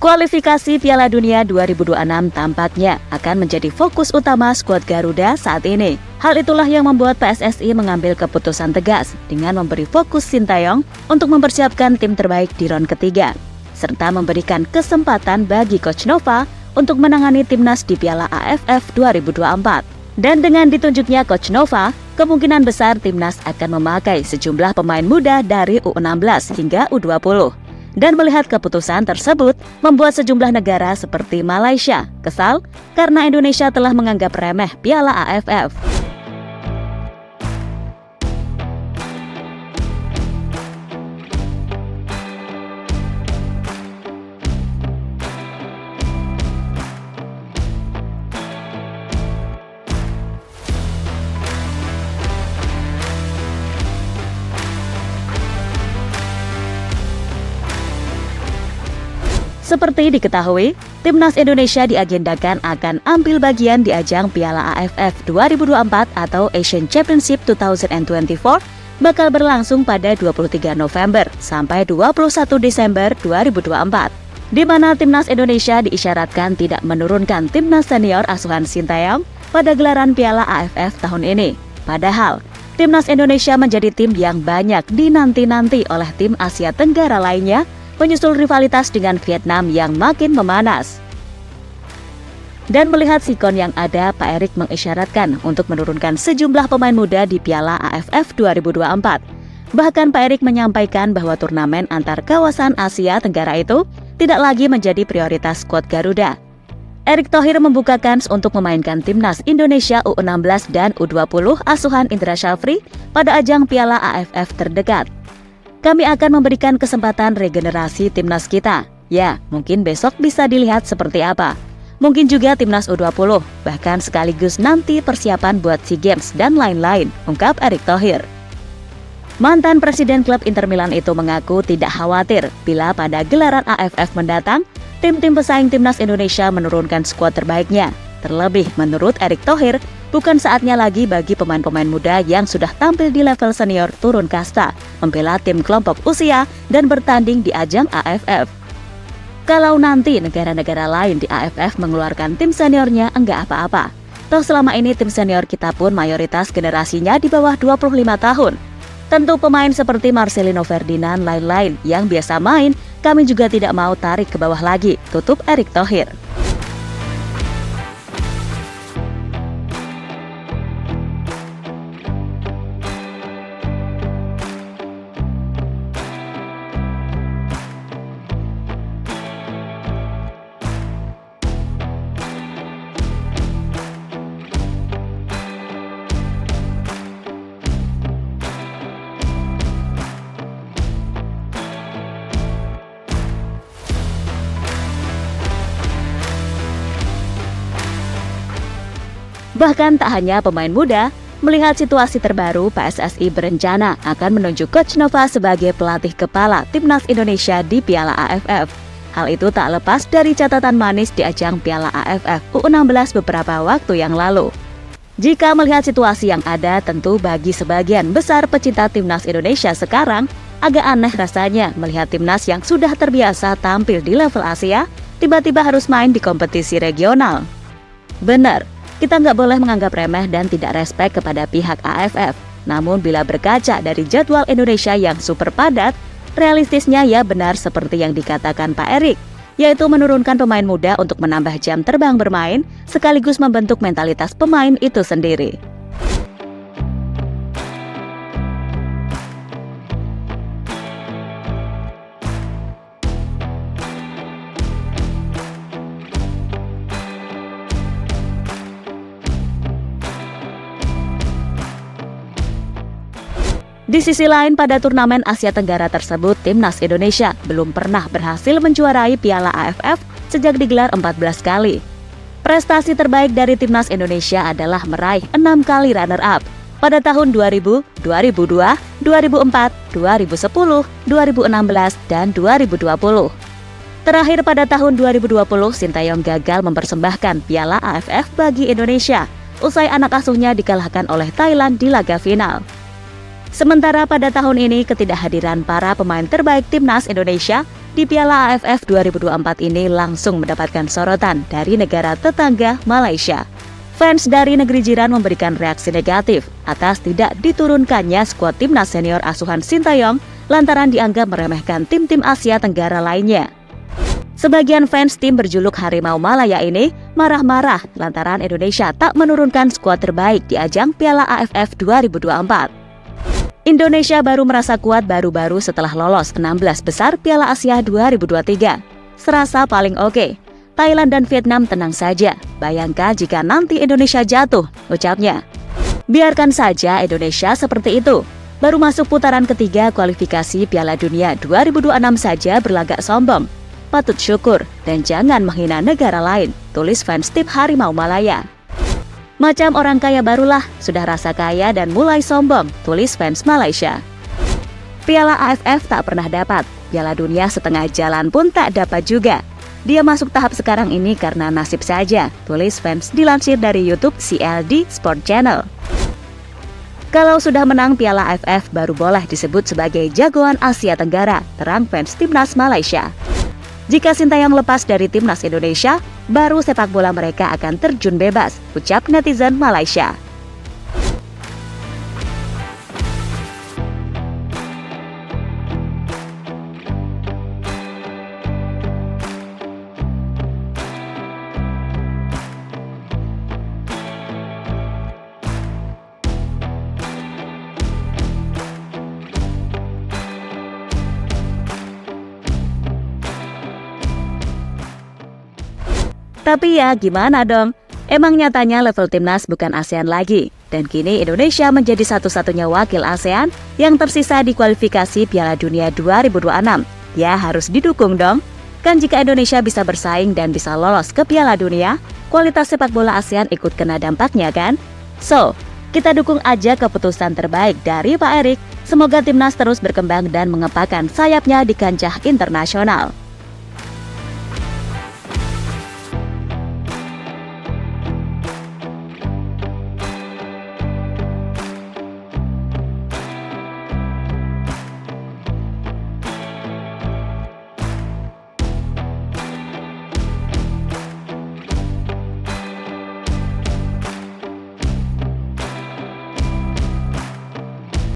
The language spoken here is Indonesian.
Kualifikasi Piala Dunia 2026 tampaknya akan menjadi fokus utama skuad Garuda saat ini. Hal itulah yang membuat PSSI mengambil keputusan tegas dengan memberi fokus Sintayong untuk mempersiapkan tim terbaik di ron ketiga, serta memberikan kesempatan bagi Coach Nova untuk menangani timnas di Piala AFF 2024. Dan dengan ditunjuknya Coach Nova, kemungkinan besar timnas akan memakai sejumlah pemain muda dari U16 hingga U20. Dan melihat keputusan tersebut membuat sejumlah negara seperti Malaysia kesal karena Indonesia telah menganggap remeh Piala AFF. Seperti diketahui, timnas Indonesia diagendakan akan ambil bagian di ajang Piala AFF 2024 atau Asian Championship 2024 bakal berlangsung pada 23 November sampai 21 Desember 2024, di mana timnas Indonesia diisyaratkan tidak menurunkan timnas senior asuhan Sintayong pada gelaran Piala AFF tahun ini. Padahal, timnas Indonesia menjadi tim yang banyak dinanti-nanti oleh tim Asia Tenggara lainnya, menyusul rivalitas dengan Vietnam yang makin memanas. Dan melihat sikon yang ada, Pak Erik mengisyaratkan untuk menurunkan sejumlah pemain muda di Piala AFF 2024. Bahkan Pak Erik menyampaikan bahwa turnamen antar kawasan Asia Tenggara itu tidak lagi menjadi prioritas skuad Garuda. Erick Thohir membuka kans untuk memainkan timnas Indonesia U16 dan U20 asuhan Indra Syafri pada ajang Piala AFF terdekat. Kami akan memberikan kesempatan regenerasi timnas kita. Ya, mungkin besok bisa dilihat seperti apa. Mungkin juga timnas U20, bahkan sekaligus nanti persiapan buat SEA Games dan lain-lain, ungkap Erick Thohir. Mantan Presiden klub Inter Milan itu mengaku tidak khawatir bila pada gelaran AFF mendatang, tim-tim pesaing timnas Indonesia menurunkan skuad terbaiknya. Terlebih, menurut Erick Thohir, bukan saatnya lagi bagi pemain-pemain muda yang sudah tampil di level senior turun kasta, membela tim kelompok usia dan bertanding di ajang AFF. Kalau nanti negara-negara lain di AFF mengeluarkan tim seniornya, enggak apa-apa. Toh selama ini tim senior kita pun mayoritas generasinya di bawah 25 tahun. Tentu pemain seperti Marcelino Ferdinand lain-lain yang biasa main, kami juga tidak mau tarik ke bawah lagi, tutup Erick Thohir. Bahkan tak hanya pemain muda, melihat situasi terbaru, PSSI berencana akan menunjuk Coach Nova sebagai pelatih kepala timnas Indonesia di Piala AFF. Hal itu tak lepas dari catatan manis di ajang Piala AFF U16 beberapa waktu yang lalu. Jika melihat situasi yang ada, tentu bagi sebagian besar pecinta timnas Indonesia sekarang, agak aneh rasanya melihat timnas yang sudah terbiasa tampil di level Asia, tiba-tiba harus main di kompetisi regional. Benar, kita nggak boleh menganggap remeh dan tidak respek kepada pihak AFF. Namun bila berkaca dari jadwal Indonesia yang super padat, realistisnya ya benar seperti yang dikatakan Pak Erik, yaitu menurunkan pemain muda untuk menambah jam terbang bermain, sekaligus membentuk mentalitas pemain itu sendiri. Di sisi lain, pada turnamen Asia Tenggara tersebut, timnas Indonesia belum pernah berhasil menjuarai Piala AFF sejak digelar 14 kali. Prestasi terbaik dari timnas Indonesia adalah meraih 6 kali runner-up pada tahun 2000, 2002, 2004, 2010, 2016, dan 2020. Terakhir pada tahun 2020, Sintayong gagal mempersembahkan Piala AFF bagi Indonesia, usai anak asuhnya dikalahkan oleh Thailand di laga final. Sementara pada tahun ini, ketidakhadiran para pemain terbaik timnas Indonesia di Piala AFF 2024 ini langsung mendapatkan sorotan dari negara tetangga Malaysia. Fans dari negeri jiran memberikan reaksi negatif atas tidak diturunkannya skuad timnas senior asuhan Sintayong lantaran dianggap meremehkan tim-tim Asia Tenggara lainnya. Sebagian fans tim berjuluk Harimau Malaya ini marah-marah lantaran Indonesia tak menurunkan skuad terbaik di ajang Piala AFF 2024. Indonesia baru merasa kuat baru-baru setelah lolos 16 besar Piala Asia 2023. Serasa paling oke. Thailand dan Vietnam tenang saja. Bayangkan jika nanti Indonesia jatuh, ucapnya. Biarkan saja Indonesia seperti itu. Baru masuk putaran ketiga kualifikasi Piala Dunia 2026 saja berlagak sombong. Patut syukur dan jangan menghina negara lain, tulis fans tim Harimau Malaya. Macam orang kaya barulah, sudah rasa kaya dan mulai sombong, tulis fans Malaysia. Piala AFF tak pernah dapat, Piala Dunia setengah jalan pun tak dapat juga. Dia masuk tahap sekarang ini karena nasib saja, tulis fans dilansir dari YouTube CLD Sport Channel. Kalau sudah menang Piala AFF baru boleh disebut sebagai jagoan Asia Tenggara, terang fans timnas Malaysia. Jika Sintayong lepas dari timnas Indonesia, baru sepak bola mereka akan terjun bebas, ucap netizen Malaysia. Tapi ya gimana dong? Emang nyatanya level timnas bukan ASEAN lagi. Dan kini Indonesia menjadi satu-satunya wakil ASEAN yang tersisa di kualifikasi Piala Dunia 2026. Ya harus didukung dong. Kan jika Indonesia bisa bersaing dan bisa lolos ke Piala Dunia, kualitas sepak bola ASEAN ikut kena dampaknya kan? So, kita dukung aja keputusan terbaik dari Pak Erik. Semoga timnas terus berkembang dan mengepakkan sayapnya di kancah internasional.